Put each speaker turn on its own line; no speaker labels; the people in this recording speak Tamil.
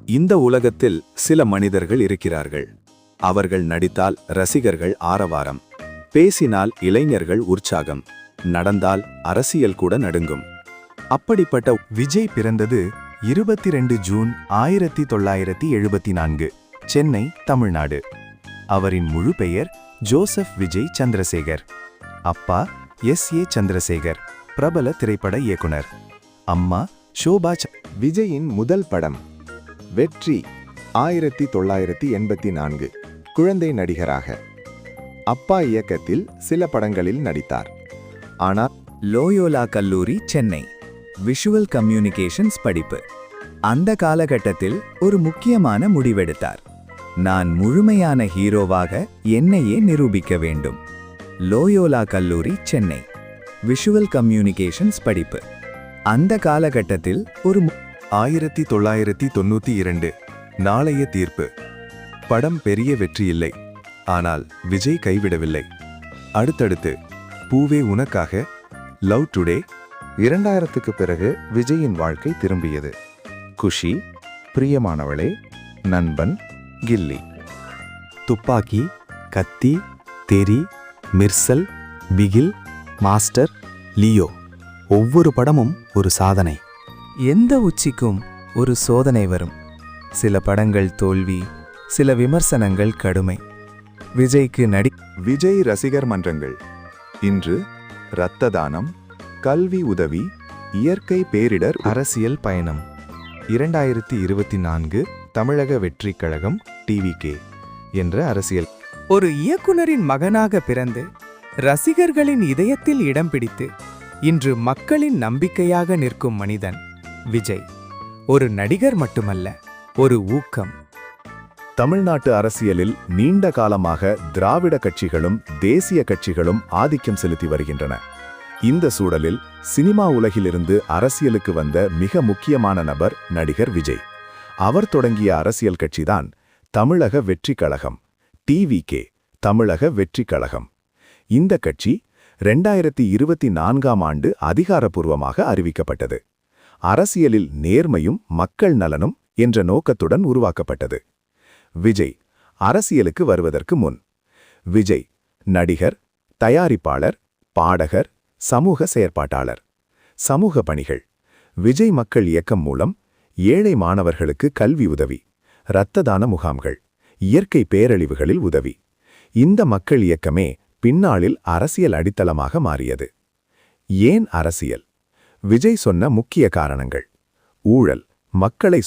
இந்த உலகத்தில் சில மனிதர்கள் இருக்கிறார்கள். அவர்கள் நடித்தால் ரசிகர்கள் ஆரவாரம், பேசினால் இளைஞர்கள் உற்சாகம், நடந்தால் அரசியல் கூட நடுங்கும். அப்படிப்பட்ட
விஜய் பிறந்தது 22 ஜூன் 1974, சென்னை, தமிழ்நாடு. அவரின் முழு பெயர் ஜோசப் விஜய் சந்திரசேகர். அப்பா S.A. சந்திரசேகர், பிரபல திரைப்பட இயக்குனர். அம்மா ஷோபா.
விஜயின் முதல் படம் வெற்றி 1984, குழந்தை நடிகராக. அப்பா இயக்கத்தில் சில படங்களில் நடித்தார். ஆனால்
லோயோலா கல்லூரி, சென்னை, விஷுவல் கம்யூனிகேஷன்ஸ் படிப்பு. அந்த காலகட்டத்தில் ஒரு முக்கியமான முடிவெடுத்தார். நான் முழுமையான ஹீரோவாக என்னையே நிரூபிக்க வேண்டும். லோயோலா கல்லூரி, சென்னை, விஷுவல் கம்யூனிகேஷன்ஸ் படிப்பு. அந்த காலகட்டத்தில் ஒரு
1992, நாளைய தீர்ப்பு. படம் பெரிய வெற்றியில்லை. ஆனால் விஜய் கைவிடவில்லை. அடுத்தடுத்து பூவே உனக்காக, லவ் டுடே.
2000க்கு பிறகு விஜயின் வாழ்க்கை திரும்பியது. குஷி, பிரியமானவளே, நண்பன், கில்லி.
துப்பாக்கி, கத்தி, தெரி, மிர்சல், பிகில், மாஸ்டர், லியோ. ஒவ்வொரு படமும் ஒரு சாதனை.
எந்த உச்சிக்கும் ஒரு சோதனை வரும். சில படங்கள் தோல்வி, சில விமர்சனங்கள் கடுமை. விஜய்க்கு
விஜய் ரசிகர் மன்றங்கள். இன்று இரத்த தானம், கல்வி உதவி, இயற்கை பேரிடர்.
அரசியல் பயணம். 2024 தமிழக வெற்றிக் கழகம் TVK என்ற அரசியல்.
ஒரு இயக்குனரின் மகனாக பிறந்து ரசிகர்களின் இதயத்தில் இடம் பிடித்து இன்று மக்களின் நம்பிக்கையாக நிற்கும் மனிதன் விஜய். ஒரு நடிகர் மட்டுமல்ல, ஒரு ஊக்கம்.
தமிழ்நாட்டு அரசியலில் நீண்ட காலமாக திராவிட கட்சிகளும் தேசிய கட்சிகளும் ஆதிக்கம் செலுத்தி வருகின்றன. இந்த சூழலில் சினிமா உலகிலிருந்து அரசியலுக்கு வந்த மிக முக்கியமான நபர் நடிகர் விஜய். அவர் தொடங்கிய அரசியல் கட்சிதான் தமிழக வெற்றிக் கழகம், TVK, தமிழக வெற்றிக் கழகம். இந்த கட்சி 2024ஆம் ஆண்டு அதிகாரப்பூர்வமாக அறிவிக்கப்பட்டது. அரசியலில் நேர்மையும் மக்கள் நலனும் என்ற நோக்கத்துடன் உருவாக்கப்பட்டது. விஜய் அரசியலுக்கு வருவதற்கு முன் விஜய் நடிகர், தயாரிப்பாளர், பாடகர், சமூக செயற்பாட்டாளர். சமூக பணிகள். விஜய் மக்கள் இயக்கம் மூலம் ஏழை மாணவர்களுக்கு கல்வி உதவி, இரத்த தான முகாம்கள், இயற்கை பேரழிவுகளில் உதவி. இந்த மக்கள் இயக்கமே பின்னாளில் அரசியல் அடித்தளமாக மாறியது. ஏன் அரசியல்? விஜய் சொன்ன முக்கிய காரணங்கள்: ஊழல், மக்களை